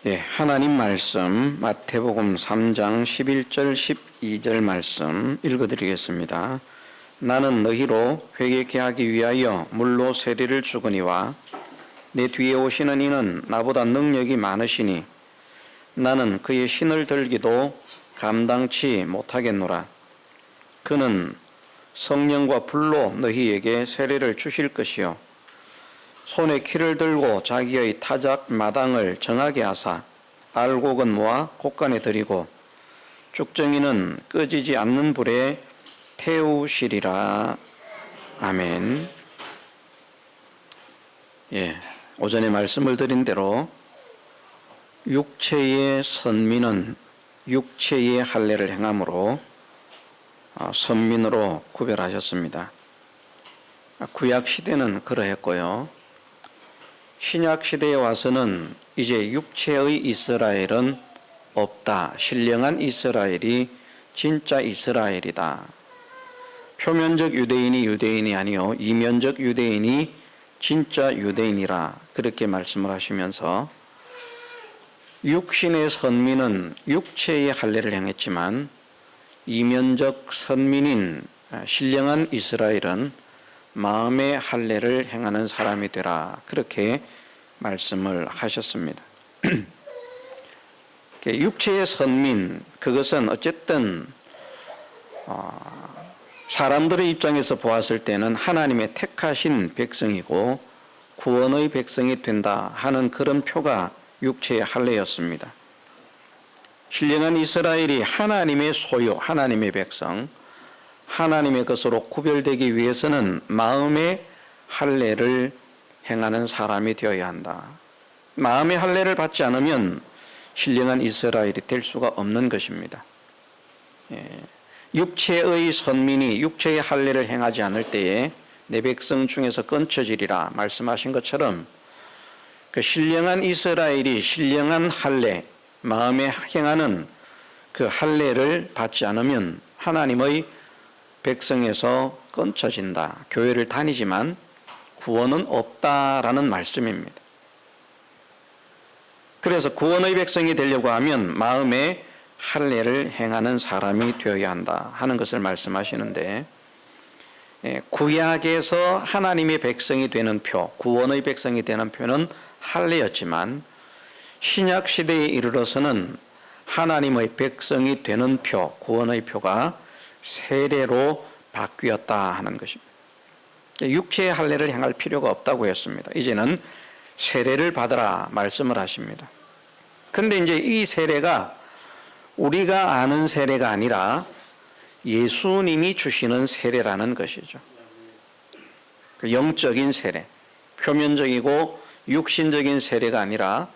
하나님 말씀 마태복음 3장 11절 12절 말씀 읽어드리겠습니다. 나는 너희로 회개케 하기 위하여 물로 세례를 주거니와 내 뒤에 오시는 이는 나보다 능력이 많으시니 나는 그의 신을 들기도 감당치 못하겠노라. 그는 성령과 불로 너희에게 세례를 주실 것이요 손에 키를 들고 자기의 타작 마당을 정하게 하사 알곡은 모아 곳간에 들이고 쭉정이는 꺼지지 않는 불에 태우시리라. 아멘. 오전에 말씀을 드린 대로 육체의 선민은 육체의 할례를 행함으로 선민으로 구별하셨습니다. 구약 시대는 그러했고요. 신약 시대에 와서는 이제 육체의 이스라엘은 없다. 신령한 이스라엘이 진짜 이스라엘이다. 표면적 유대인이 유대인이 아니요 이면적 유대인이 진짜 유대인이라 그렇게 말씀을 하시면서 육신의 선민은 육체의 할례를 행했지만 이면적 선민인 신령한 이스라엘은 마음의 할례를 행하는 사람이 되라 그렇게 말씀을 하셨습니다. 육체의 선민 그것은 어쨌든 사람들의 입장에서 보았을 때는 하나님의 택하신 백성이고 구원의 백성이 된다 하는 그런 표가 육체의 할례였습니다. 신령한 이스라엘이 하나님의 소유, 하나님의 백성, 하나님의 것으로 구별되기 위해서는 마음의 할례를 행하는 사람이 되어야 한다. 마음의 할례를 받지 않으면 신령한 이스라엘이 될 수가 없는 것입니다. 육체의 선민이 육체의 할례를 행하지 않을 때에 내 백성 중에서 끊쳐지리라 말씀하신 것처럼 그 신령한 이스라엘이 신령한 할례, 마음에 행하는 그 할례를 받지 않으면 하나님의 백성에서 끊쳐진다. 교회를 다니지만 구원은 없다라는 말씀입니다. 그래서 구원의 백성이 되려고 하면 마음에 할례를 행하는 사람이 되어야 한다 하는 것을 말씀하시는데 구약에서 하나님의 백성이 되는 표, 구원의 백성이 되는 표는 할례였지만 신약 시대에 이르러서는 하나님의 백성이 되는 표, 구원의 표가 세례로 바뀌었다 하는 것입니다. 육체의 할례를 행할 필요가 없다고 했습니다. 이제는 세례를 받으라 말씀을 하십니다. 그런데 이제 이 세례가 우리가 아는 세례가 아니라 예수님이 주시는 세례라는 것이죠. 영적인 세례, 표면적이고 육신적인 세례가 아니라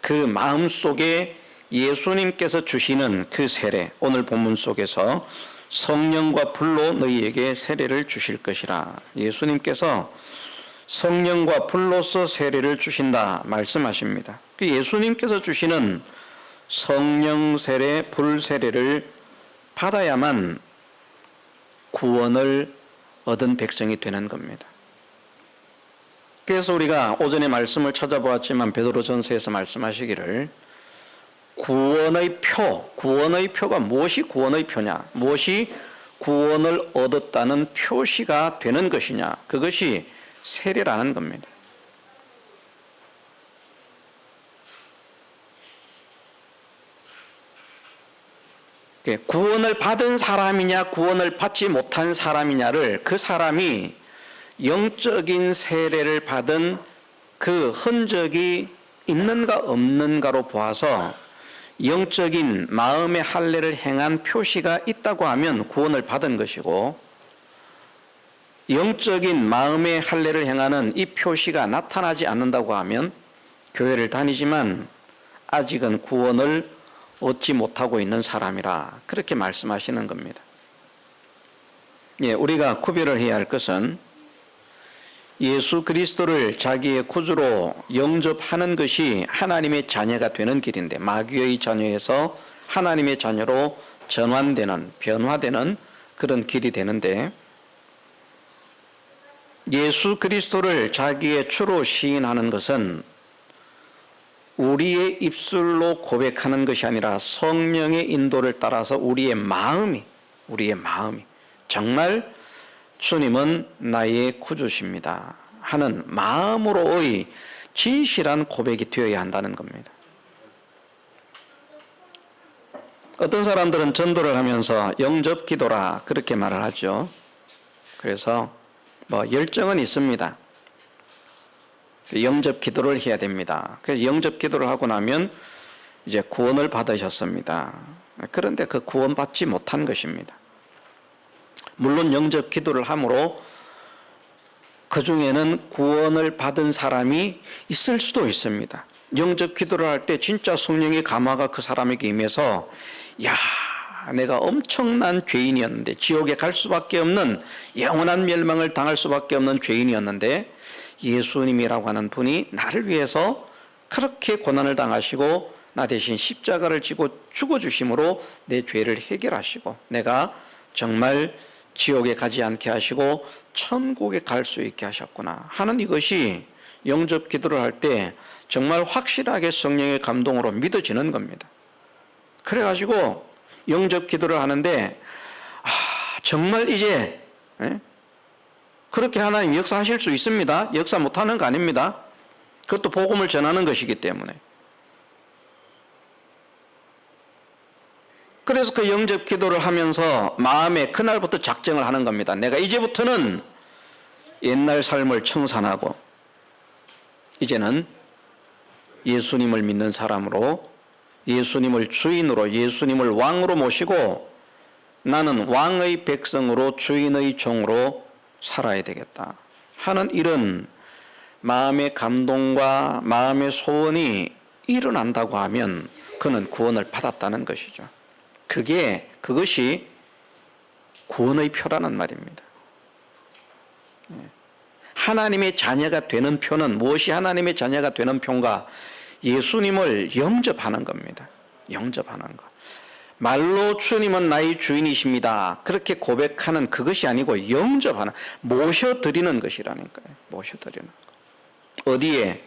그 마음속에 예수님께서 주시는 그 세례, 오늘 본문 속에서 성령과 불로 너희에게 세례를 주실 것이라. 예수님께서 성령과 불로서 세례를 주신다 말씀하십니다. 그 예수님께서 주시는 성령 세례, 불 세례를 받아야만 구원을 얻은 백성이 되는 겁니다. 그래서 우리가 오전에 말씀을 찾아보았지만 베드로전서에서 말씀하시기를 구원의 표가 무엇이 구원의 표냐? 무엇이 구원을 얻었다는 표시가 되는 것이냐? 그것이 세례라는 겁니다. 구원을 받은 사람이냐, 구원을 받지 못한 사람이냐를 그 사람이 영적인 세례를 받은 그 흔적이 있는가 없는가로 보아서 영적인 마음의 할례를 행한 표시가 있다고 하면 구원을 받은 것이고 영적인 마음의 할례를 행하는 이 표시가 나타나지 않는다고 하면 교회를 다니지만 아직은 구원을 얻지 못하고 있는 사람이라 그렇게 말씀하시는 겁니다. 우리가 구별을 해야 할 것은 예수 그리스도를 자기의 구주로 영접하는 것이 하나님의 자녀가 되는 길인데 마귀의 자녀에서 하나님의 자녀로 전환되는, 변화되는 그런 길이 되는데 예수 그리스도를 자기의 주로 시인하는 것은 우리의 입술로 고백하는 것이 아니라 성령의 인도를 따라서 우리의 마음이 정말 주님은 나의 구주십니다 하는 마음으로의 진실한 고백이 되어야 한다는 겁니다. 어떤 사람들은 전도를 하면서 영접 기도라 그렇게 말을 하죠. 그래서 열정은 있습니다. 영접 기도를 해야 됩니다. 그래서 영접 기도를 하고 나면 이제 구원을 받으셨습니다. 그런데 그 구원 받지 못한 것입니다. 물론 영접 기도를 함으로 그 중에는 구원을 받은 사람이 있을 수도 있습니다. 영접 기도를 할 때 진짜 성령의 감화가 그 사람에게 임해서 야, 내가 엄청난 죄인이었는데 지옥에 갈 수밖에 없는 영원한 멸망을 당할 수밖에 없는 죄인이었는데 예수님이라고 하는 분이 나를 위해서 그렇게 고난을 당하시고 나 대신 십자가를 지고 죽어주심으로 내 죄를 해결하시고 내가 정말 지옥에 가지 않게 하시고 천국에 갈 수 있게 하셨구나 하는 이것이 영접 기도를 할 때 정말 확실하게 성령의 감동으로 믿어지는 겁니다. 그래가지고 영접 기도를 하는데 정말 이제 그렇게 하나님 역사하실 수 있습니다. 역사 못하는 거 아닙니다. 그것도 복음을 전하는 것이기 때문에. 그래서 그 영접 기도를 하면서 마음에 그날부터 작정을 하는 겁니다. 내가 이제부터는 옛날 삶을 청산하고 이제는 예수님을 믿는 사람으로 예수님을 주인으로 예수님을 왕으로 모시고 나는 왕의 백성으로 주인의 종으로 살아야 되겠다 하는 이런 마음의 감동과 마음의 소원이 일어난다고 하면 그는 구원을 받았다는 것이죠. 그것이 구원의 표라는 말입니다. 하나님의 자녀가 되는 표는 무엇이 하나님의 자녀가 되는 표인가? 예수님을 영접하는 겁니다. 영접하는 것. 말로 주님은 나의 주인이십니다. 그렇게 고백하는 그것이 아니고 영접하는, 모셔드리는 것이라니까요. 모셔드리는 것. 어디에?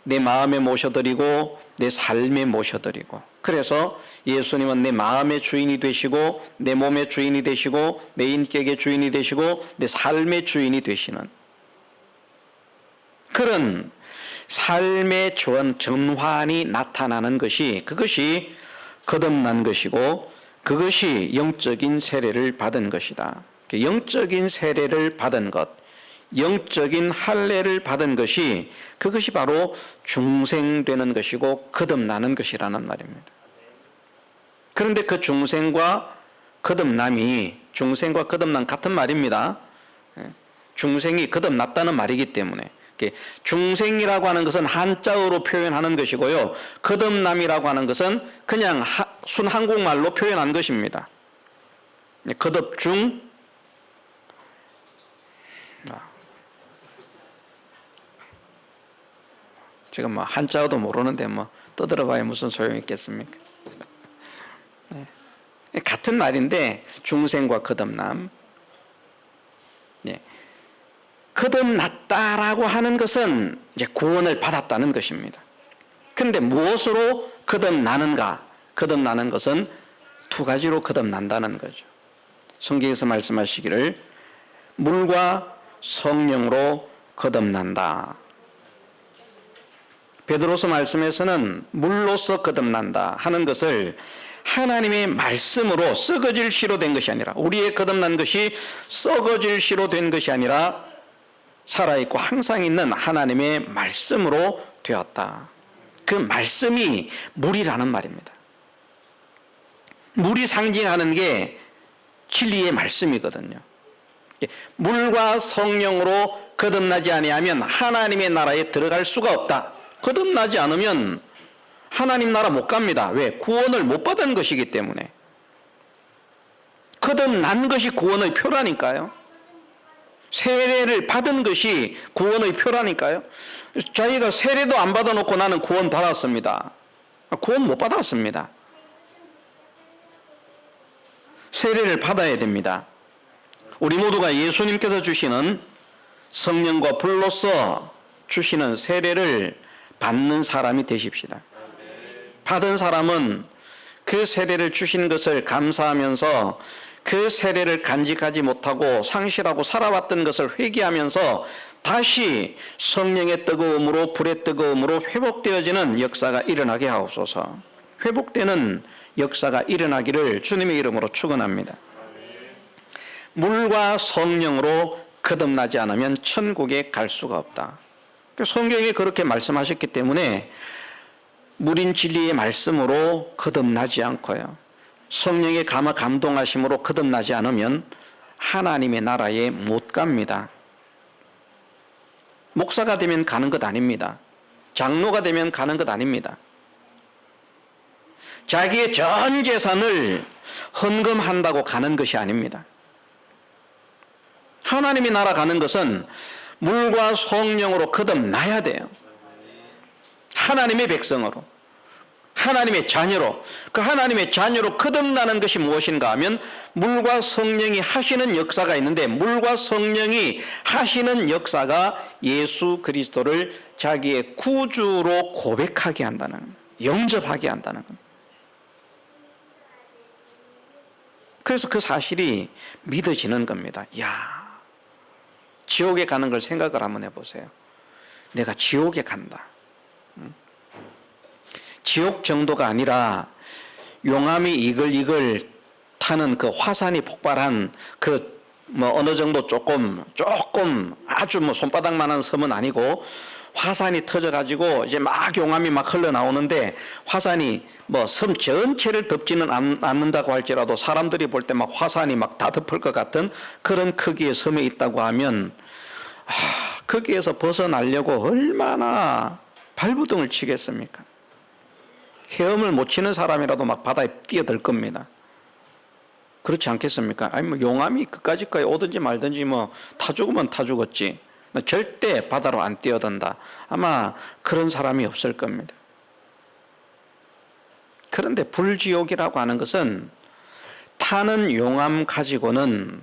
내 마음에 모셔드리고 내 삶에 모셔드리고. 그래서 예수님은 내 마음의 주인이 되시고 내 몸의 주인이 되시고 내 인격의 주인이 되시고 내 삶의 주인이 되시는 그런 삶의 전환이 나타나는 것이, 그것이 거듭난 것이고 그것이 영적인 세례를 받은 것이다. 영적인 세례를 받은 것, 영적인 할례를 받은 것이, 그것이 바로 중생되는 것이고 거듭나는 것이라는 말입니다. 그런데 그 중생과 거듭남이, 중생과 거듭남 같은 말입니다. 중생이 거듭났다는 말이기 때문에 중생이라고 하는 것은 한자어로 표현하는 것이고요, 거듭남이라고 하는 것은 그냥 순 한국말로 표현한 것입니다. 거듭중, 지금 한자어도 모르는데 떠들어봐야 무슨 소용이 있겠습니까? 같은 말인데 중생과 거듭남. 거듭났다라고 하는 것은 이제 구원을 받았다는 것입니다. 그런데 무엇으로 거듭나는가? 거듭나는 것은 두 가지로 거듭난다는 거죠. 성경에서 말씀하시기를 물과 성령으로 거듭난다. 베드로서 말씀에서는 물로서 거듭난다 하는 것을 하나님의 말씀으로 썩어질 씨로 된 것이 아니라, 우리의 거듭난 것이 썩어질 씨로 된 것이 아니라 살아있고 항상 있는 하나님의 말씀으로 되었다. 그 말씀이 물이라는 말입니다. 물이 상징하는 게 진리의 말씀이거든요. 물과 성령으로 거듭나지 아니하면 하나님의 나라에 들어갈 수가 없다. 거듭나지 않으면 하나님 나라 못 갑니다. 왜? 구원을 못 받은 것이기 때문에. 거듭난 것이 구원의 표라니까요. 세례를 받은 것이 구원의 표라니까요. 자기가 세례도 안 받아놓고 나는 구원 받았습니다. 구원 못 받았습니다. 세례를 받아야 됩니다. 우리 모두가 예수님께서 주시는 성령과 불로써 주시는 세례를 받는 사람이 되십시다. 받은 사람은 그 세례를 주신 것을 감사하면서 그 세례를 간직하지 못하고 상실하고 살아왔던 것을 회개하면서 다시 성령의 뜨거움으로 불의 뜨거움으로 회복되어지는 역사가 일어나게 하옵소서. 회복되는 역사가 일어나기를 주님의 이름으로 축원합니다. 물과 성령으로 거듭나지 않으면 천국에 갈 수가 없다. 성경이 그렇게 말씀하셨기 때문에 물인 진리의 말씀으로 거듭나지 않고요, 성령의 감동하심으로 거듭나지 않으면 하나님의 나라에 못 갑니다. 목사가 되면 가는 것 아닙니다. 장로가 되면 가는 것 아닙니다. 자기의 전 재산을 헌금한다고 가는 것이 아닙니다. 하나님의 나라 가는 것은 물과 성령으로 거듭나야 돼요. 하나님의 백성으로, 하나님의 자녀로, 그 하나님의 자녀로 거듭나는 것이 무엇인가 하면 물과 성령이 하시는 역사가 있는데, 물과 성령이 하시는 역사가 예수 그리스도를 자기의 구주로 고백하게 한다는 겁니다. 영접하게 한다는 겁니다. 그래서 그 사실이 믿어지는 겁니다. 야, 지옥에 가는 걸 생각을 한번 해보세요. 내가 지옥에 간다. 지옥 정도가 아니라 용암이 이글이글 타는 그 화산이 폭발한 그 어느 정도 조금 아주 손바닥만한 섬은 아니고 화산이 터져가지고 이제 막 용암이 막 흘러나오는데, 화산이 섬 전체를 덮지는 않는다고 할지라도 사람들이 볼 때 막 화산이 막 다 덮을 것 같은 그런 크기의 섬에 있다고 하면, 거기에서 벗어나려고 얼마나 발부둥을 치겠습니까? 헤엄을 못 치는 사람이라도 막 바다에 뛰어들 겁니다. 그렇지 않겠습니까? 아니 용암이 끝까지까지 오든지 말든지 타 죽으면 타 죽었지, 절대 바다로 안 뛰어든다, 아마 그런 사람이 없을 겁니다. 그런데 불지옥이라고 하는 것은 타는 용암 가지고는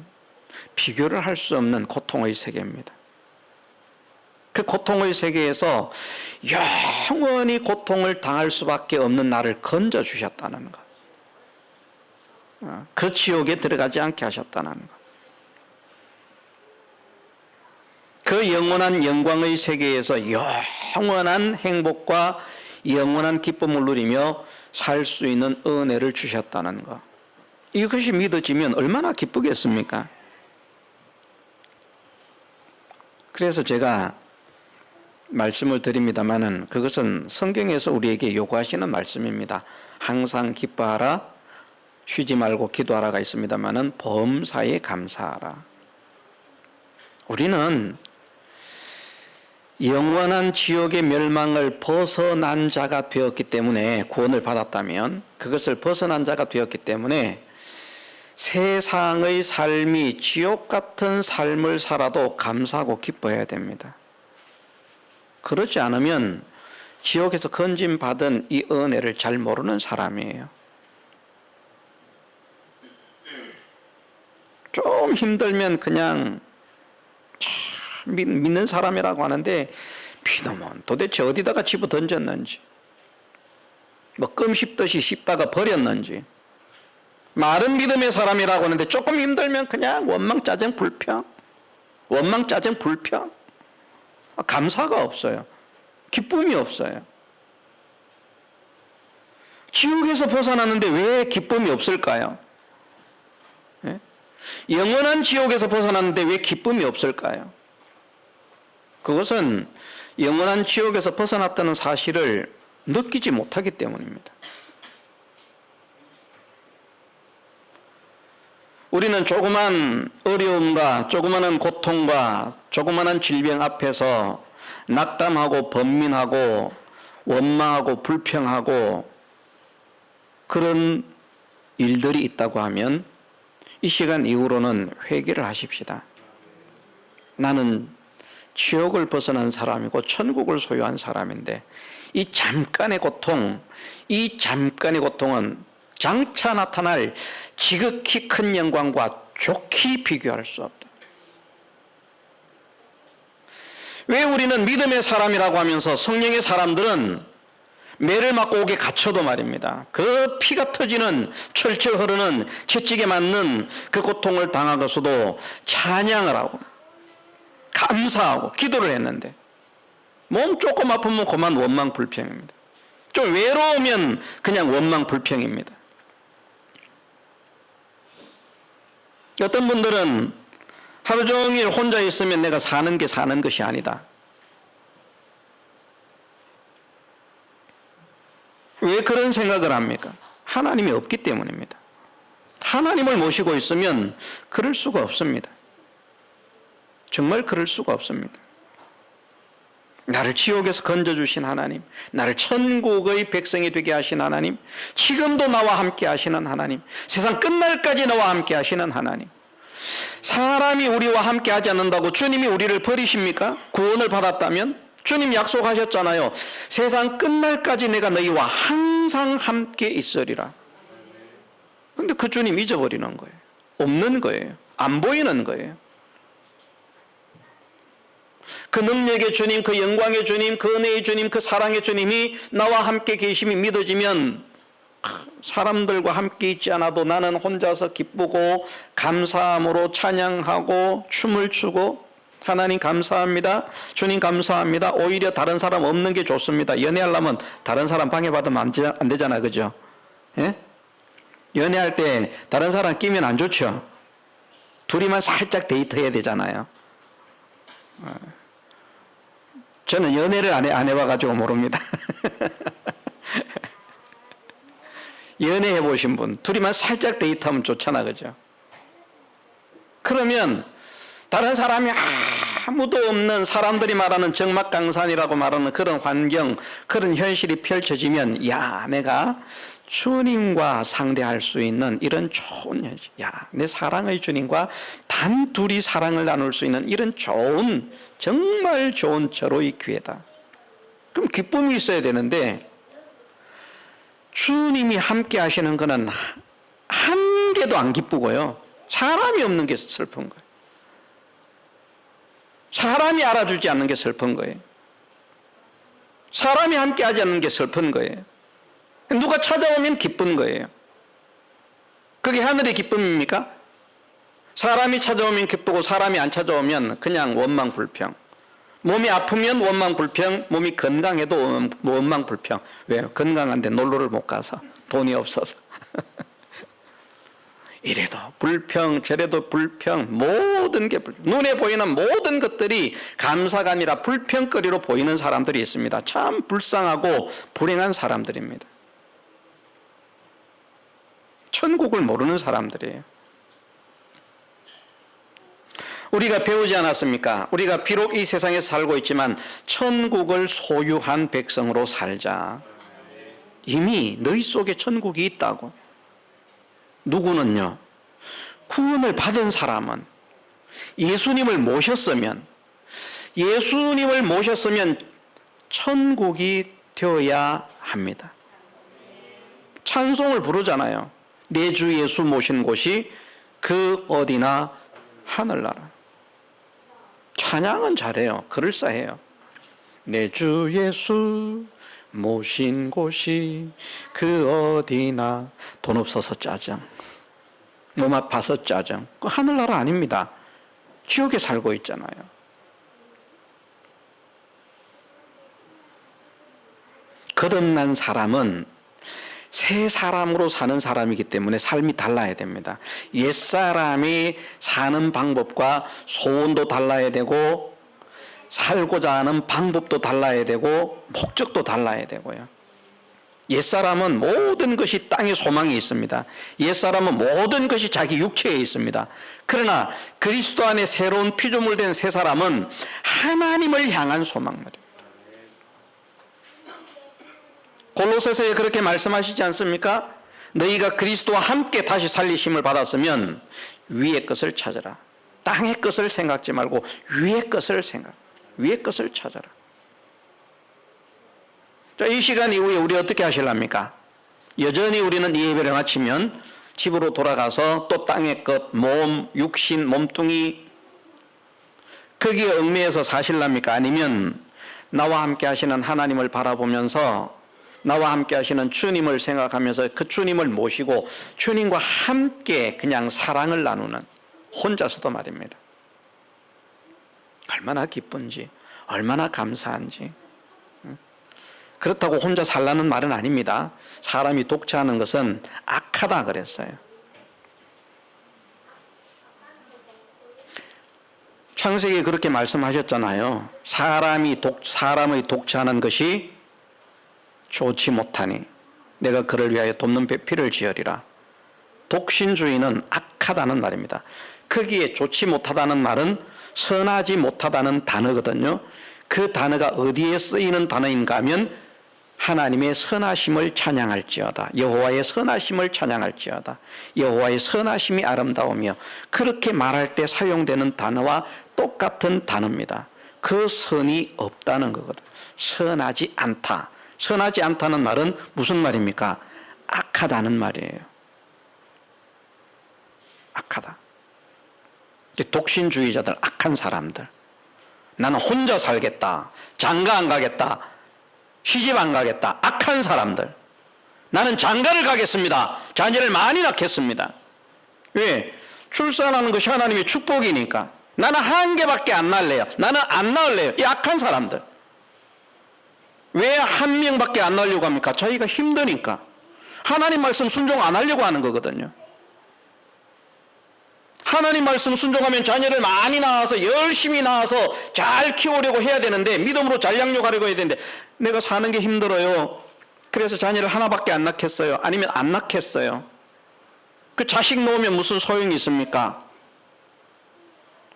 비교를 할 수 없는 고통의 세계입니다. 그 고통의 세계에서 영원히 고통을 당할 수밖에 없는 나를 건져주셨다는 것, 그 지옥에 들어가지 않게 하셨다는 것, 그 영원한 영광의 세계에서 영원한 행복과 영원한 기쁨을 누리며 살 수 있는 은혜를 주셨다는 것, 이것이 믿어지면 얼마나 기쁘겠습니까? 그래서 제가 말씀을 드립니다마는 그것은 성경에서 우리에게 요구하시는 말씀입니다. 항상 기뻐하라, 쉬지 말고 기도하라가 있습니다마는 범사에 감사하라. 우리는 영원한 지옥의 멸망을 벗어난 자가 되었기 때문에, 구원을 받았다면 그것을 벗어난 자가 되었기 때문에 세상의 삶이 지옥 같은 삶을 살아도 감사하고 기뻐해야 됩니다. 그렇지 않으면 지옥에서 건짐받은 이 은혜를 잘 모르는 사람이에요. 좀 힘들면 그냥 믿는 사람이라고 하는데, 피놈은 도대체 어디다가 집어 던졌는지, 껌 씹듯이 씹다가 버렸는지, 마른 믿음의 사람이라고 하는데 조금 힘들면 그냥 원망, 짜증, 불평, 원망, 짜증, 불평, 감사가 없어요. 기쁨이 없어요. 지옥에서 벗어나는데 왜 기쁨이 없을까요? 예? 영원한 지옥에서 벗어났는데 왜 기쁨이 없을까요? 그것은 영원한 지옥에서 벗어났다는 사실을 느끼지 못하기 때문입니다. 우리는 조그만 어려움과 조그마한 고통과 조그마한 질병 앞에서 낙담하고 번민하고 원망하고 불평하고 그런 일들이 있다고 하면 이 시간 이후로는 회개를 하십시다. 나는 지옥을 벗어난 사람이고 천국을 소유한 사람인데 이 잠깐의 고통은 장차 나타날 지극히 큰 영광과 좋게 비교할 수 없다. 왜 우리는 믿음의 사람이라고 하면서 성령의 사람들은 매를 맞고 옥에 갇혀도 말입니다, 그 피가 터지는 철철 흐르는 채찍에 맞는 그 고통을 당하고서도 찬양을 하고 감사하고 기도를 했는데, 몸 조금 아프면 그만 원망불평입니다. 좀 외로우면 그냥 원망불평입니다. 어떤 분들은 하루 종일 혼자 있으면 내가 사는 게 사는 것이 아니다. 왜 그런 생각을 합니까? 하나님이 없기 때문입니다. 하나님을 모시고 있으면 그럴 수가 없습니다. 정말 그럴 수가 없습니다. 나를 지옥에서 건져주신 하나님, 나를 천국의 백성이 되게 하신 하나님, 지금도 나와 함께 하시는 하나님, 세상 끝날까지 나와 함께 하시는 하나님. 사람이 우리와 함께 하지 않는다고 주님이 우리를 버리십니까? 구원을 받았다면? 주님 약속하셨잖아요. 세상 끝날까지 내가 너희와 항상 함께 있으리라. 그런데 그 주님 잊어버리는 거예요. 없는 거예요. 안 보이는 거예요. 그 능력의 주님, 그 영광의 주님, 그 은혜의 주님, 그 사랑의 주님이 나와 함께 계심이 믿어지면 사람들과 함께 있지 않아도 나는 혼자서 기쁘고 감사함으로 찬양하고 춤을 추고, 하나님 감사합니다, 주님 감사합니다. 오히려 다른 사람 없는 게 좋습니다. 연애하려면 다른 사람 방해받으면 안 되잖아, 그죠? 예? 연애할 때 다른 사람 끼면 안 좋죠. 둘이만 살짝 데이트해야 되잖아요. 저는 연애를 안 해봐가지고 모릅니다. 연애해 보신 분, 둘이만 살짝 데이트하면 좋잖아, 그죠? 그러면 다른 사람이 아무도 없는, 사람들이 말하는 적막강산이라고 말하는 그런 환경, 그런 현실이 펼쳐지면, 야, 내가 주님과 상대할 수 있는 이런 좋은 현실, 야, 내 사랑의 주님과 단둘이 사랑을 나눌 수 있는 이런 좋은, 정말 좋은 절호의 기회다. 그럼 기쁨이 있어야 되는데, 주님이 함께 하시는 것은 한 개도 안 기쁘고요, 사람이 없는 게 슬픈 거예요. 사람이 알아주지 않는 게 슬픈 거예요. 사람이 함께 하지 않는 게 슬픈 거예요. 누가 찾아오면 기쁜 거예요. 그게 하늘의 기쁨입니까? 사람이 찾아오면 기쁘고 사람이 안 찾아오면 그냥 원망불평. 몸이 아프면 원망불평, 몸이 건강해도 원망불평. 왜요? 건강한데 놀러를 못 가서, 돈이 없어서. 이래도 불평, 저래도 불평, 모든 게 눈에 보이는 모든 것들이 감사가 아니라 불평거리로 보이는 사람들이 있습니다. 참 불쌍하고 불행한 사람들입니다. 천국을 모르는 사람들이에요. 우리가 배우지 않았습니까? 우리가 비록 이 세상에 살고 있지만 천국을 소유한 백성으로 살자. 이미 너희 속에 천국이 있다고. 누구는요, 구원을 받은 사람은 예수님을 모셨으면 천국이 되어야 합니다. 찬송을 부르잖아요. 내 주 예수 모신 곳이 그 어디나 하늘나라. 찬양은 잘해요. 그럴싸해요. 내 주 예수 모신 곳이 그 어디나, 돈 없어서 짜증, 몸 아파서 짜증, 그 하늘나라 아닙니다. 지옥에 살고 있잖아요. 거듭난 사람은 새 사람으로 사는 사람이기 때문에 삶이 달라야 됩니다. 옛사람이 사는 방법과 소원도 달라야 되고, 살고자 하는 방법도 달라야 되고, 목적도 달라야 되고요. 옛사람은 모든 것이 땅에 소망이 있습니다. 옛사람은 모든 것이 자기 육체에 있습니다. 그러나 그리스도 안에 새로운 피조물 된 새 사람은 하나님을 향한 소망 말입니다. 골로새서에 그렇게 말씀하시지 않습니까? 너희가 그리스도와 함께 다시 살리심을 받았으면 위의 것을 찾아라. 땅의 것을 생각지 말고 위의 것을 찾아라. 자, 이 시간 이후에 우리 어떻게 하실랍니까? 여전히 우리는 이 예배를 마치면 집으로 돌아가서 또 땅의 것, 몸, 육신, 몸뚱이, 거기에 얽매여서 사실랍니까? 아니면 나와 함께 하시는 하나님을 바라보면서 나와 함께 하시는 주님을 생각하면서 그 주님을 모시고 주님과 함께 그냥 사랑을 나누는, 혼자서도 말입니다. 얼마나 기쁜지, 얼마나 감사한지. 그렇다고 혼자 살라는 말은 아닙니다. 사람이 독차하는 것은 악하다 그랬어요. 창세기에 그렇게 말씀하셨잖아요. 사람의 독차하는 것이 좋지 못하니 내가 그를 위하여 돕는 배필을 지으리라. 독신주의는 악하다는 말입니다. 거기에 좋지 못하다는 말은 선하지 못하다는 단어거든요. 그 단어가 어디에 쓰이는 단어인가 하면 하나님의 선하심을 찬양할지어다, 여호와의 선하심을 찬양할지어다, 여호와의 선하심이 아름다우며, 그렇게 말할 때 사용되는 단어와 똑같은 단어입니다. 그 선이 없다는 거거든. 선하지 않다. 선하지 않다는 말은 무슨 말입니까? 악하다는 말이에요. 악하다. 독신주의자들, 악한 사람들. 나는 혼자 살겠다, 장가 안 가겠다, 시집 안 가겠다, 악한 사람들. 나는 장가를 가겠습니다, 자녀를 많이 낳겠습니다. 왜? 출산하는 것이 하나님의 축복이니까. 나는 한 개밖에 안 낳을래요, 나는 안 낳을래요. 이 악한 사람들. 왜 한 명밖에 안 낳으려고 합니까? 자기가 힘드니까. 하나님 말씀 순종 안 하려고 하는 거거든요. 하나님 말씀 순종하면 자녀를 많이 낳아서 열심히 낳아서 잘 키우려고 해야 되는데, 믿음으로 잘 양육하려고 해야 되는데, 내가 사는 게 힘들어요, 그래서 자녀를 하나밖에 안 낳겠어요, 아니면 안 낳겠어요. 그 자식 놓으면 무슨 소용이 있습니까?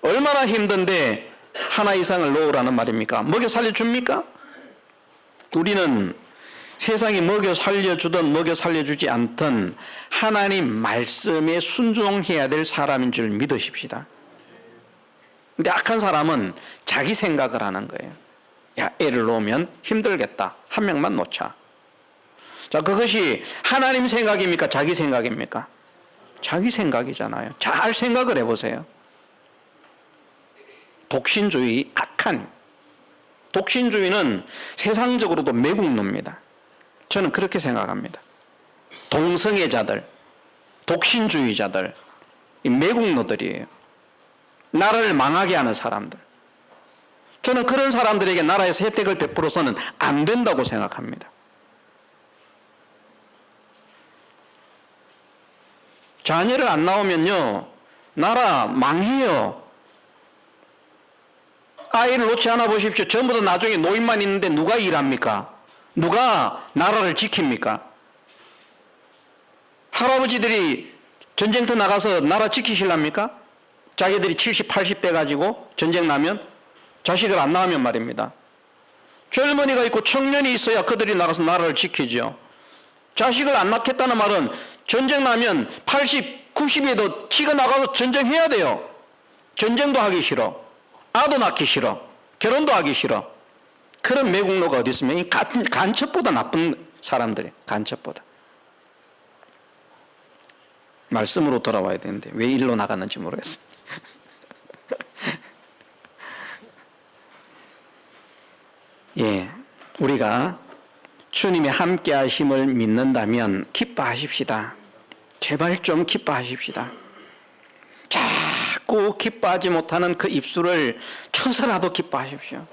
얼마나 힘든데 하나 이상을 놓으라는 말입니까? 먹여 살려줍니까? 우리는 세상이 먹여 살려주든 먹여 살려주지 않든 하나님 말씀에 순종해야 될 사람인 줄 믿으십시다. 근데 악한 사람은 자기 생각을 하는 거예요. 야, 애를 놓으면 힘들겠다, 한 명만 놓자. 자, 그것이 하나님 생각입니까? 자기 생각입니까? 자기 생각이잖아요. 잘 생각을 해보세요. 독신주의, 악한 독신주의는 세상적으로도 매국노입니다. 저는 그렇게 생각합니다. 동성애자들, 독신주의자들, 이 매국노들이에요. 나라를 망하게 하는 사람들. 저는 그런 사람들에게 나라에서 혜택을 베풀어서는 안 된다고 생각합니다. 자녀를 안 낳으면요, 나라 망해요. 아이를 놓지 않아 보십시오. 전부 다 나중에 노인만 있는데 누가 일합니까? 누가 나라를 지킵니까? 할아버지들이 전쟁터 나가서 나라 지키실랍니까? 자기들이 70, 80대 가지고 전쟁 나면, 자식을 안 낳으면 말입니다. 젊은이가 있고 청년이 있어야 그들이 나가서 나라를 지키죠. 자식을 안 낳겠다는 말은 전쟁 나면 80, 90에도 지가 나가서 전쟁해야 돼요. 전쟁도 하기 싫어, 아도 낳기 싫어, 결혼도 하기 싫어. 그런 매국노가 어디 있으면 이 간첩보다 나쁜 사람들이, 간첩보다. 말씀으로 돌아와야 되는데 왜 일로 나갔는지 모르겠습니다. 예, 우리가 주님의 함께 하심을 믿는다면 기뻐하십시다. 제발 좀 기뻐하십시다. 자꾸 기뻐하지 못하는 그 입술을 쳐서라도 기뻐하십시오.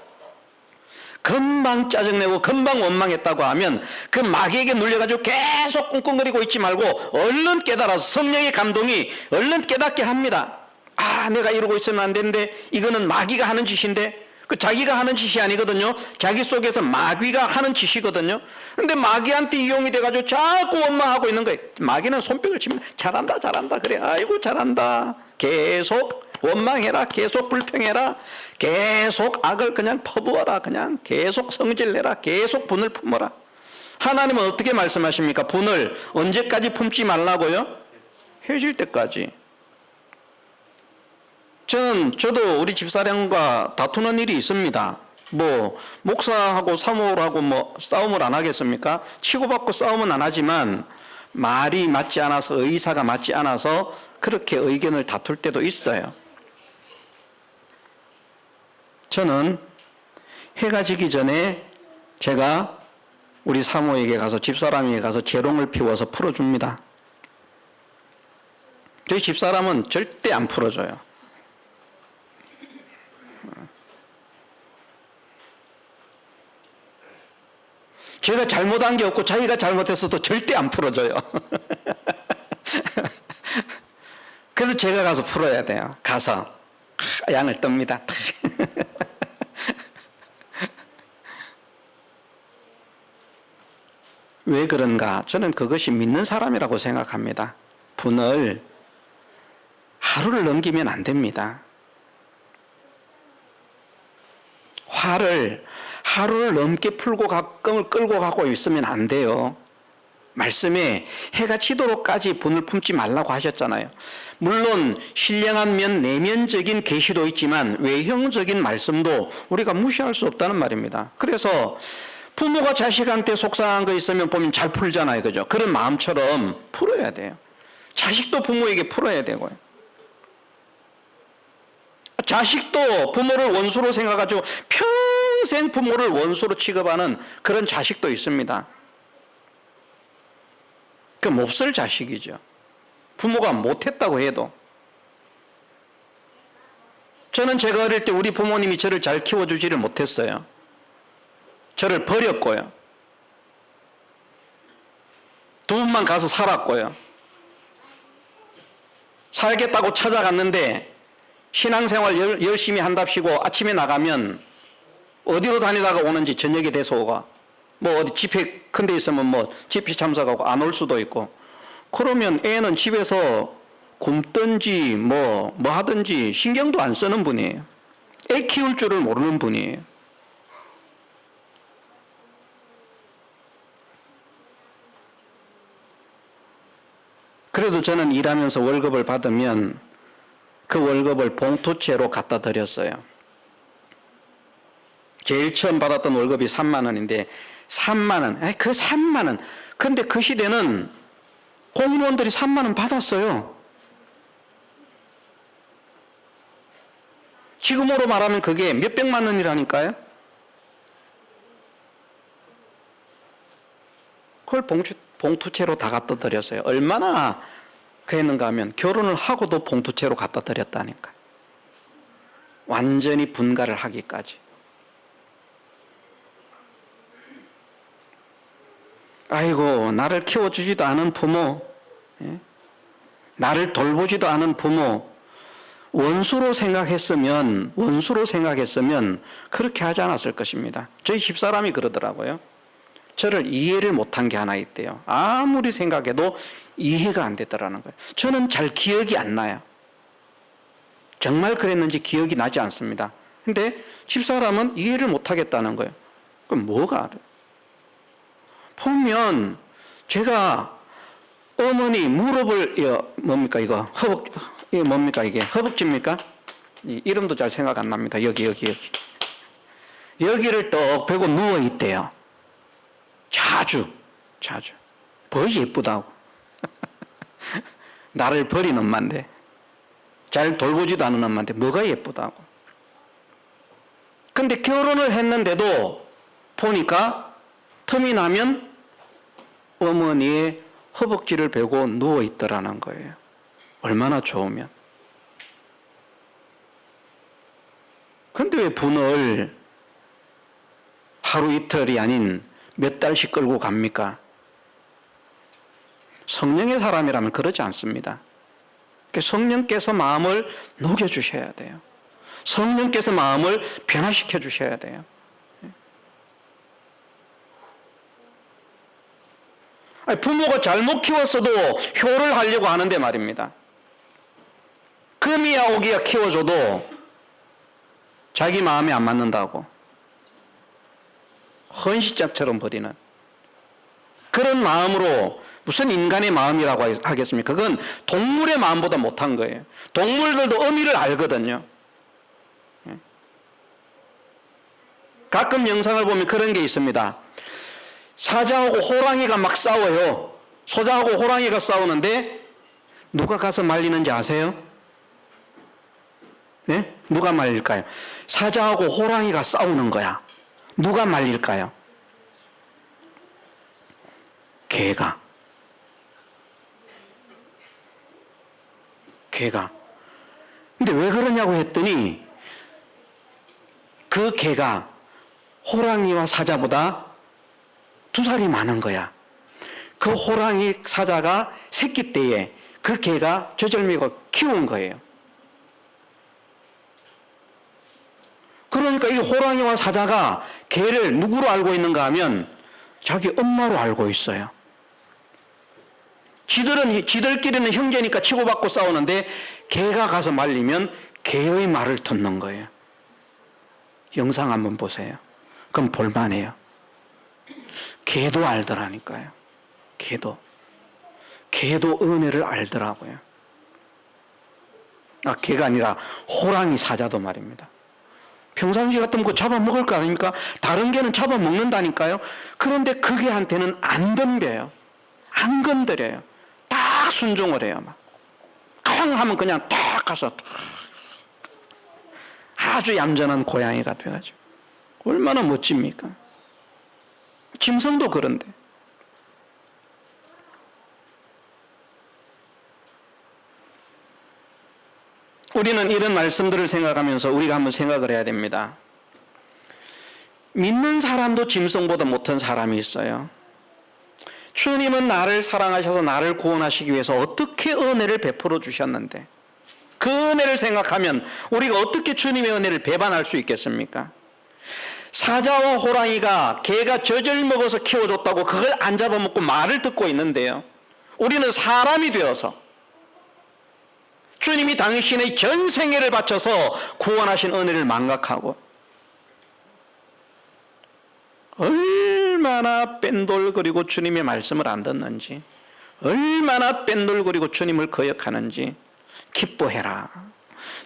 금방 짜증내고 금방 원망했다고 하면 그 마귀에게 눌려가지고 계속 꿍꿍거리고 있지 말고 얼른 깨달아서, 성령의 감동이 얼른 깨닫게 합니다. 아, 내가 이러고 있으면 안 되는데 이거는 마귀가 하는 짓인데, 그 자기가 하는 짓이 아니거든요. 자기 속에서 마귀가 하는 짓이거든요. 근데 마귀한테 이용이 돼가지고 자꾸 원망하고 있는 거예요. 마귀는 손뼉을 치면 잘한다, 잘한다, 그래, 아이고 잘한다. 계속 원망해라, 계속 불평해라, 계속 악을 그냥 퍼부어라, 그냥 계속 성질내라, 계속 분을 품어라. 하나님은 어떻게 말씀하십니까? 분을 언제까지 품지 말라고요? 헤어질 때까지. 저도 우리 집사람과 다투는 일이 있습니다. 뭐 목사하고 사모하고 뭐 싸움을 안 하겠습니까? 치고받고 싸움은 안 하지만 말이 맞지 않아서, 의사가 맞지 않아서 그렇게 의견을 다툴 때도 있어요. 저는 해가 지기 전에 제가 우리 사모에게 가서 집사람에게 가서 재롱을 피워서 풀어줍니다. 저희 집사람은 절대 안 풀어줘요. 제가 잘못한 게 없고 자기가 잘못했어도 절대 안 풀어줘요. 그래서 제가 가서 풀어야 돼요. 가서 양을 뜹니다. 왜 그런가? 저는 그것이 믿는 사람이라고 생각합니다. 분을 하루를 넘기면 안 됩니다. 화를 하루를 넘게 풀고 가끔을 끌고 가고 있으면 안 돼요. 말씀에 해가 지도록까지 분을 품지 말라고 하셨잖아요. 물론 신령한 면 내면적인 계시도 있지만 외형적인 말씀도 우리가 무시할 수 없다는 말입니다. 그래서 부모가 자식한테 속상한 거 있으면 보면 잘 풀잖아요. 그죠? 그런 마음처럼 풀어야 돼요. 자식도 부모에게 풀어야 되고요. 자식도 부모를 원수로 생각하고 평생 부모를 원수로 취급하는 그런 자식도 있습니다. 그 몹쓸 자식이죠. 부모가 못했다고 해도. 저는 제가 어릴 때 우리 부모님이 저를 잘 키워주지를 못했어요. 저를 버렸고요. 두 분만 가서 살았고요. 살겠다고 찾아갔는데 신앙생활 열심히 한답시고 아침에 나가면 어디로 다니다가 오는지 저녁에 돼서 오가. 뭐 어디 집회 큰 데 있으면 뭐 집회 참석하고 안 올 수도 있고. 그러면 애는 집에서 굶든지 뭐 하든지 신경도 안 쓰는 분이에요. 애 키울 줄을 모르는 분이에요. 그래도 저는 일하면서 월급을 받으면 그 월급을 봉투채로 갖다 드렸어요. 제일 처음 받았던 월급이 3만 원인데 3만 원, 그 3만 원. 근데 그 시대는 공무원들이 3만 원 받았어요. 지금으로 말하면 그게 몇백만 원이라니까요. 그걸 봉투채로 다 갖다 드렸어요. 얼마나 그랬는가 하면 결혼을 하고도 봉투채로 갖다 드렸다니까. 완전히 분가를 하기까지. 아이고, 나를 키워주지도 않은 부모, 나를 돌보지도 않은 부모, 원수로 생각했으면 그렇게 하지 않았을 것입니다. 저희 집사람이 그러더라고요. 저를 이해를 못한 게 하나 있대요. 아무리 생각해도 이해가 안 되더라는 거예요. 저는 잘 기억이 안 나요. 정말 그랬는지 기억이 나지 않습니다. 근데 집사람은 이해를 못 하겠다는 거예요. 그럼 뭐가 알아요? 보면 제가 어머니 무릎을 뭡니까 이거 이게 뭡니까 이게 허벅지입니까? 이름도 잘 생각 안 납니다. 여기를 떡 베고 누워 있대요. 자주 뭐 예쁘다고. 나를 버린 엄마인데, 잘 돌보지도 않은 엄마인데 뭐가 예쁘다고. 근데 결혼을 했는데도 보니까 틈이 나면 어머니의 허벅지를 베고 누워 있더라는 거예요. 얼마나 좋으면. 근데 왜 분을 하루 이틀이 아닌 몇 달씩 끌고 갑니까? 성령의 사람이라면 그러지 않습니다. 성령께서 마음을 녹여주셔야 돼요. 성령께서 마음을 변화시켜 주셔야 돼요. 부모가 잘못 키웠어도 효를 하려고 하는데 말입니다. 금이야 오기야 키워줘도 자기 마음에 안 맞는다고 헌시짝처럼 버리는 그런 마음으로 무슨 인간의 마음이라고 하겠습니까? 그건 동물의 마음보다 못한 거예요. 동물들도 의미를 알거든요. 가끔 영상을 보면 그런 게 있습니다. 사자하고 호랑이가 막 싸워요. 소자하고 호랑이가 싸우는데 누가 가서 말리는지 아세요? 네? 누가 말릴까요? 사자하고 호랑이가 싸우는 거야. 누가 말릴까요? 개가. 근데 왜 그러냐고 했더니 그 개가 호랑이와 사자보다 2살이 많은 거야. 그 호랑이 사자가 새끼 때에 그 개가 저절미고 키운 거예요. 그러니까 이 호랑이와 사자가 개를 누구로 알고 있는가 하면 자기 엄마로 알고 있어요. 지들끼리는 형제니까 치고받고 싸우는데 개가 가서 말리면 개의 말을 듣는 거예요. 영상 한번 보세요. 그럼 볼만해요. 개도 알더라니까요. 개도 은혜를 알더라고요. 개가 아니라 호랑이 사자도 말입니다. 평상시 같으면 그거 잡아먹을 거 아닙니까? 다른 개는 잡아먹는다니까요. 그런데 그 개한테는 안 덤벼요. 안 건드려요. 딱 순종을 해요. 막. 쾅! 그냥 딱 가서 아주 얌전한 고양이가 돼가지고. 얼마나 멋집니까? 짐승도 그런데. 우리는 이런 말씀들을 생각하면서 우리가 한번 생각을 해야 됩니다. 믿는 사람도 짐승보다 못한 사람이 있어요. 주님은 나를 사랑하셔서 나를 구원하시기 위해서 어떻게 은혜를 베풀어 주셨는데 그 은혜를 생각하면 우리가 어떻게 주님의 은혜를 배반할 수 있겠습니까? 사자와 호랑이가 개가 젖을 먹어서 키워줬다고 그걸 안 잡아먹고 말을 듣고 있는데요. 우리는 사람이 되어서 주님이 당신의 전생애를 바쳐서 구원하신 은혜를 망각하고 얼마나 뺀돌거리고 주님의 말씀을 안 듣는지, 얼마나 뺀돌거리고 주님을 거역하는지. 기뻐해라.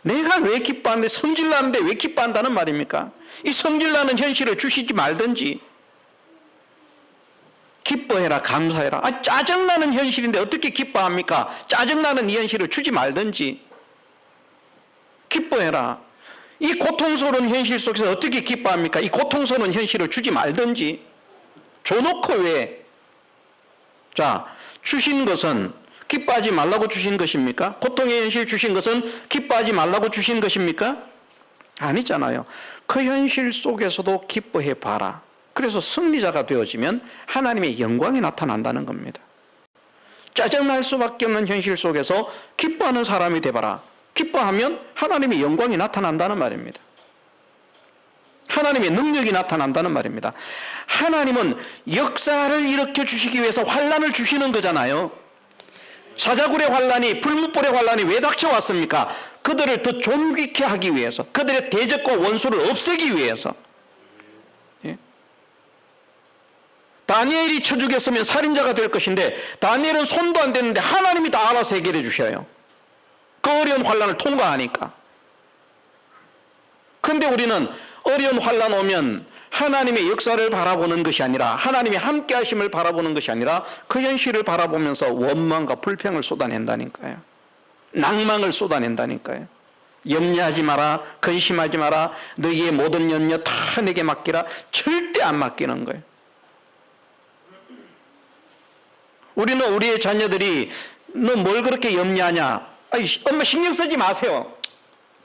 내가 왜 기뻐하는데, 성질나는데 왜 기뻐한다는 말입니까? 이 성질나는 현실을 주시지 말든지. 기뻐해라, 감사해라. 짜증나는 현실인데 어떻게 기뻐합니까? 짜증나는 이 현실을 주지 말든지. 기뻐해라. 이 고통스러운 현실 속에서 어떻게 기뻐합니까? 이 고통스러운 현실을 주지 말든지. 줘놓고 왜? 자, 주신 것은 기뻐하지 말라고 주신 것입니까? 고통의 현실 주신 것은 기뻐하지 말라고 주신 것입니까? 아니잖아요. 그 현실 속에서도 기뻐해 봐라. 그래서 승리자가 되어지면 하나님의 영광이 나타난다는 겁니다. 짜증날 수밖에 없는 현실 속에서 기뻐하는 사람이 되봐라. 기뻐하면 하나님의 영광이 나타난다는 말입니다. 하나님의 능력이 나타난다는 말입니다. 하나님은 역사를 일으켜 주시기 위해서 환난을 주시는 거잖아요. 사자굴의 환난이, 불뭇불의 환난이 왜 닥쳐왔습니까? 그들을 더 존귀케 하기 위해서, 그들의 대적과 원수를 없애기 위해서. 다니엘이 쳐 죽였으면 살인자가 될 것인데 다니엘은 손도 안 댔는데 하나님이 다 알아서 해결해 주셔요. 그 어려운 환난을 통과하니까. 그런데 우리는 어려운 환난 오면 하나님의 역사를 바라보는 것이 아니라, 하나님의 함께 하심을 바라보는 것이 아니라 그 현실을 바라보면서 원망과 불평을 쏟아낸다니까요. 낭망을 쏟아낸다니까요. 염려하지 마라, 근심하지 마라, 너희의 모든 염려 다 내게 맡기라. 절대 안 맡기는 거예요. 우리는 우리의 자녀들이 너 뭘 그렇게 염려하냐? 엄마 신경 쓰지 마세요.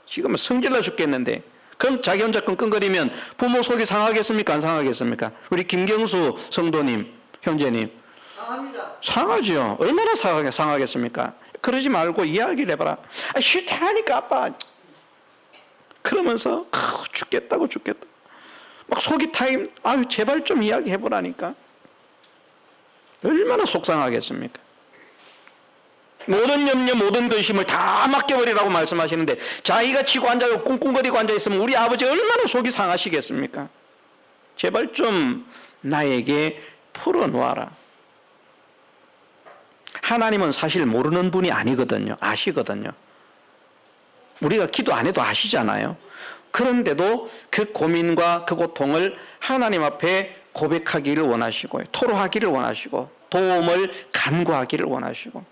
지금은 성질나 죽겠는데. 그럼 자기 혼자 끙끙거리면 부모 속이 상하겠습니까? 안 상하겠습니까? 우리 김경수 성도님, 형제님. 상합니다. 상하죠. 얼마나 상하겠습니까? 그러지 말고 이야기를 해봐라. 싫다 하니까 아빠. 그러면서 죽겠다. 막 속이 타임. 제발 좀 이야기해보라니까. 얼마나 속상하겠습니까? 모든 염려, 모든 근심을 다 맡겨버리라고 말씀하시는데 자기가 치고 앉아서 꿍꿍거리고 앉아있으면 우리 아버지 얼마나 속이 상하시겠습니까? 제발 좀 나에게 풀어놓아라. 하나님은 사실 모르는 분이 아니거든요. 아시거든요. 우리가 기도 안 해도 아시잖아요. 그런데도 그 고민과 그 고통을 하나님 앞에 고백하기를 원하시고, 토로하기를 원하시고, 도움을 간구하기를 원하시고.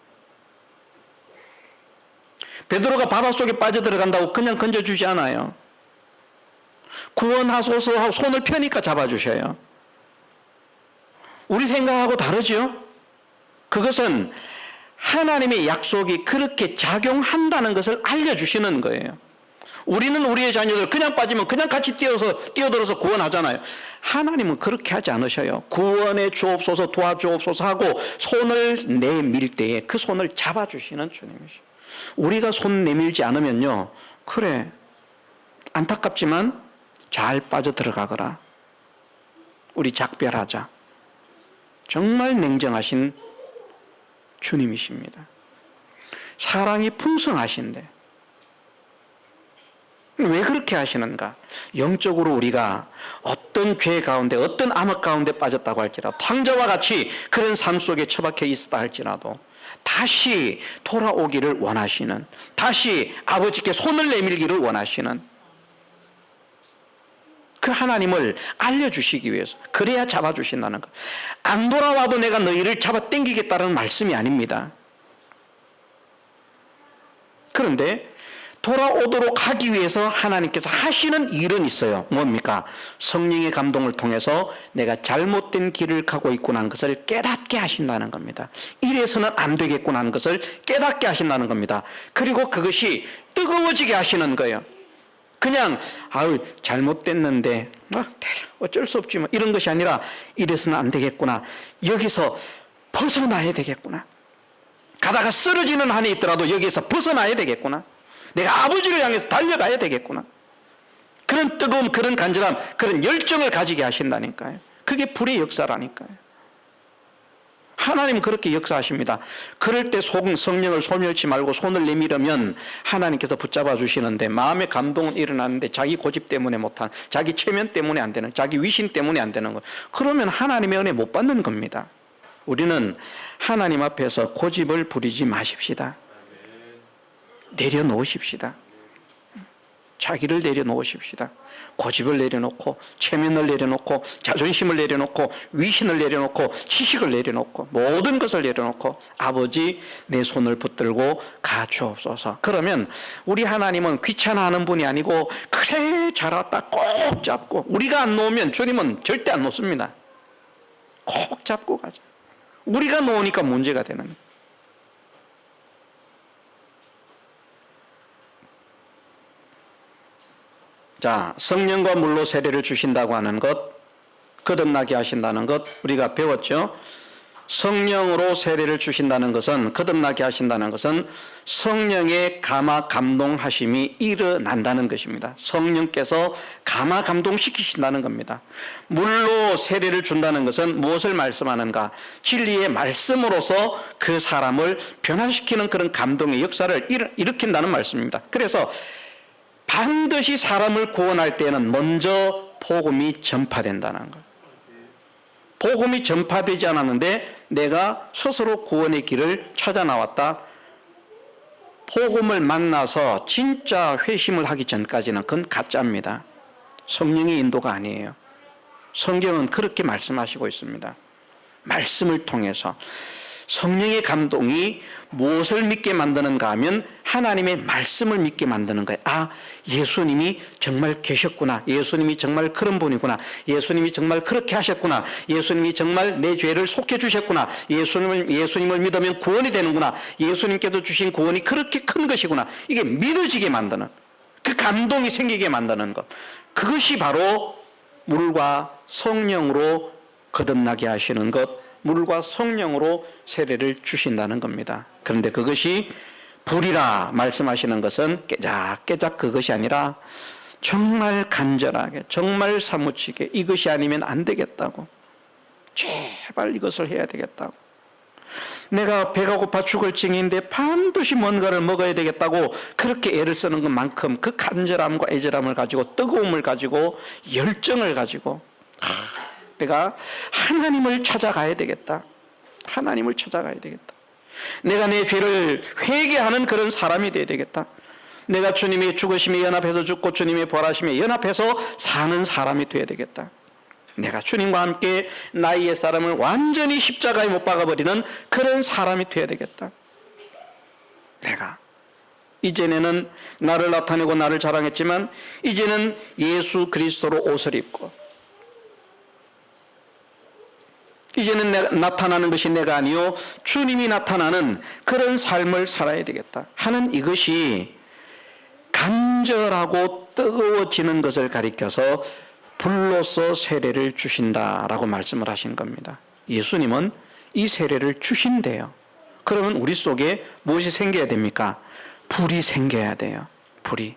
베드로가 바닷속에 빠져들어간다고 그냥 건져주지 않아요. 구원하소서 하고 손을 펴니까 잡아주셔요. 우리 생각하고 다르죠? 그것은 하나님의 약속이 그렇게 작용한다는 것을 알려주시는 거예요. 우리는 우리의 자녀들 그냥 빠지면 그냥 같이 뛰어들어서 구원하잖아요. 하나님은 그렇게 하지 않으셔요. 구원해 주옵소서, 도와주옵소서 하고 손을 내밀 때에 그 손을 잡아주시는 주님이시죠. 우리가 손 내밀지 않으면요, 그래, 안타깝지만 잘 빠져들어가거라, 우리 작별하자. 정말 냉정하신 주님이십니다. 사랑이 풍성하신데 왜 그렇게 하시는가? 영적으로 우리가 어떤 죄 가운데, 어떤 암흑 가운데 빠졌다고 할지라도, 탕자와 같이 그런 삶 속에 처박혀 있었다 할지라도 다시 돌아오기를 원하시는, 다시 아버지께 손을 내밀기를 원하시는 그 하나님을 알려주시기 위해서, 그래야 잡아주신다는 것. 안 돌아와도 내가 너희를 잡아 당기겠다는 말씀이 아닙니다. 그런데 돌아오도록 하기 위해서 하나님께서 하시는 일은 있어요. 뭡니까? 성령의 감동을 통해서 내가 잘못된 길을 가고 있구나 하는 것을 깨닫게 하신다는 겁니다. 이래서는 안 되겠구나 하는 것을 깨닫게 하신다는 겁니다. 그리고 그것이 뜨거워지게 하시는 거예요. 그냥 아유 잘못됐는데 어쩔 수 없지 뭐 이런 것이 아니라, 이래서는 안 되겠구나, 여기서 벗어나야 되겠구나, 가다가 쓰러지는 한이 있더라도 여기에서 벗어나야 되겠구나, 내가 아버지를 향해서 달려가야 되겠구나, 그런 뜨거움, 그런 간절함, 그런 열정을 가지게 하신다니까요. 그게 불의 역사라니까요. 하나님은 그렇게 역사하십니다. 그럴 때 성령을 소멸치 말고 손을 내밀으면 하나님께서 붙잡아 주시는데, 마음의 감동은 일어나는데 자기 고집 때문에 못한, 자기 체면 때문에 안 되는, 자기 위신 때문에 안 되는 거, 그러면 하나님의 은혜 못 받는 겁니다. 우리는 하나님 앞에서 고집을 부리지 마십시다. 내려놓으십시다. 자기를 내려놓으십시다. 고집을 내려놓고, 체면을 내려놓고, 자존심을 내려놓고, 위신을 내려놓고, 지식을 내려놓고, 모든 것을 내려놓고 아버지 내 손을 붙들고 가주옵소서. 그러면 우리 하나님은 귀찮아하는 분이 아니고, 그래 잘 왔다 꼭 잡고, 우리가 안 놓으면 주님은 절대 안 놓습니다. 꼭 잡고 가자. 우리가 놓으니까 문제가 되는 거예요. 자, 성령과 물로 세례를 주신다고 하는 것, 거듭나게 하신다는 것 우리가 배웠죠. 성령으로 세례를 주신다는 것은, 거듭나게 하신다는 것은 성령의 감화 감동하심이 일어난다는 것입니다. 성령께서 감화 감동시키신다는 겁니다. 물로 세례를 준다는 것은 무엇을 말씀하는가? 진리의 말씀으로서 그 사람을 변화시키는 그런 감동의 역사를 일으킨다는 말씀입니다. 그래서 반드시 사람을 구원할 때는 먼저 복음이 전파된다는 거예요. 복음이 전파되지 않았는데 내가 스스로 구원의 길을 찾아 나왔다. 복음을 만나서 진짜 회심을 하기 전까지는 그건 가짜입니다. 성령의 인도가 아니에요. 성경은 그렇게 말씀하시고 있습니다. 말씀을 통해서 성령의 감동이 무엇을 믿게 만드는가 하면 하나님의 말씀을 믿게 만드는 거예요. 아, 예수님이 정말 계셨구나. 예수님이 정말 그런 분이구나. 예수님이 정말 그렇게 하셨구나. 예수님이 정말 내 죄를 속해 주셨구나. 예수님을 믿으면 구원이 되는구나. 예수님께서 주신 구원이 그렇게 큰 것이구나. 이게 믿어지게 만드는, 그 감동이 생기게 만드는 것. 그것이 바로 물과 성령으로 거듭나게 하시는 것, 물과 성령으로 세례를 주신다는 겁니다. 그런데 그것이 불이라 말씀하시는 것은 깨작깨작 그것이 아니라 정말 간절하게, 정말 사무치게 이것이 아니면 안 되겠다고, 제발 이것을 해야 되겠다고, 내가 배가 고파 죽을 징인데 반드시 뭔가를 먹어야 되겠다고 그렇게 애를 쓰는 것만큼 그 간절함과 애절함을 가지고, 뜨거움을 가지고, 열정을 가지고, 내가 하나님을 찾아가야 되겠다. 하나님을 찾아가야 되겠다. 내가 내 죄를 회개하는 그런 사람이 되어야 되겠다. 내가 주님의 죽으심에 연합해서 죽고 주님의 부활하심에 연합해서 사는 사람이 되어야 되겠다. 내가 주님과 함께 나의 옛사람을 완전히 십자가에 못 박아버리는 그런 사람이 되어야 되겠다. 내가 이전에는 나를 나타내고 나를 자랑했지만 이제는 예수 그리스도로 옷을 입고 이제는 나타나는 것이 내가 아니요 주님이 나타나는 그런 삶을 살아야 되겠다 하는 이것이 간절하고 뜨거워지는 것을 가리켜서 불로써 세례를 주신다라고 말씀을 하신 겁니다. 예수님은 이 세례를 주신대요. 그러면 우리 속에 무엇이 생겨야 됩니까? 불이 생겨야 돼요. 불이.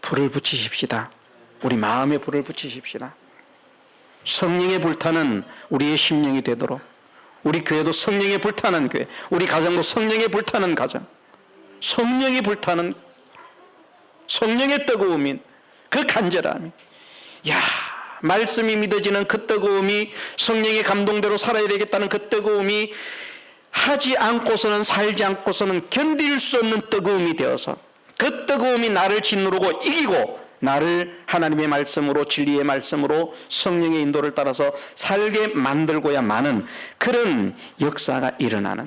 불을 붙이십시다. 우리 마음에 불을 붙이십시다. 성령의 불타는 우리의 심령이 되도록 우리 교회도 성령의 불타는 교회, 우리 가정도 성령의 불타는 가정, 성령이 불타는 성령의 뜨거움인 그 간절함이, 말씀이 믿어지는 그 뜨거움이, 성령의 감동대로 살아야 되겠다는 그 뜨거움이 하지 않고서는 살지 않고서는 견딜 수 없는 뜨거움이 되어서 그 뜨거움이 나를 짓누르고 이기고 나를 하나님의 말씀으로, 진리의 말씀으로 성령의 인도를 따라서 살게 만들고야 마는 그런 역사가 일어나는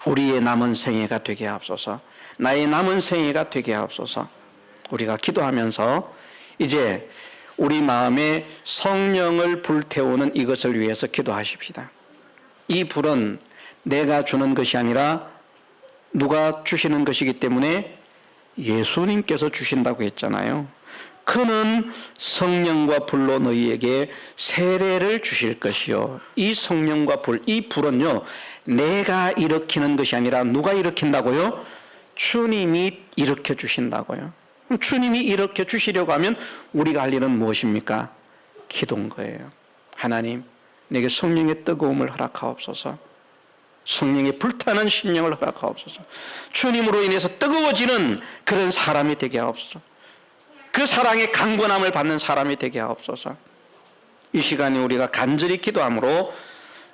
우리의 남은 생애가 되게 하옵소서. 나의 남은 생애가 되게 하옵소서. 우리가 기도하면서 이제 우리 마음에 성령을 불태우는 이것을 위해서 기도하십시다. 이 불은 내가 주는 것이 아니라 누가 주시는 것이기 때문에 예수님께서 주신다고 했잖아요. 그는 성령과 불로 너희에게 세례를 주실 것이요. 이 성령과 불, 이 불은요, 내가 일으키는 것이 아니라 누가 일으킨다고요? 주님이 일으켜 주신다고요. 주님이 일으켜 주시려고 하면 우리가 할 일은 무엇입니까? 기도인 거예요. 하나님, 내게 성령의 뜨거움을 허락하옵소서. 성령의 불타는 심령을 허락하옵소서. 주님으로 인해서 뜨거워지는 그런 사람이 되게 하옵소서. 그 사랑의 강건함을 받는 사람이 되게 하옵소서. 이 시간에 우리가 간절히 기도함으로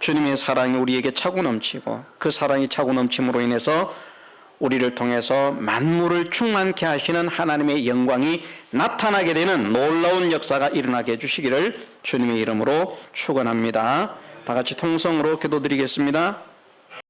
주님의 사랑이 우리에게 차고 넘치고 그 사랑이 차고 넘침으로 인해서 우리를 통해서 만물을 충만케 하시는 하나님의 영광이 나타나게 되는 놀라운 역사가 일어나게 해주시기를 주님의 이름으로 축원합니다. 다 같이 통성으로 기도드리겠습니다.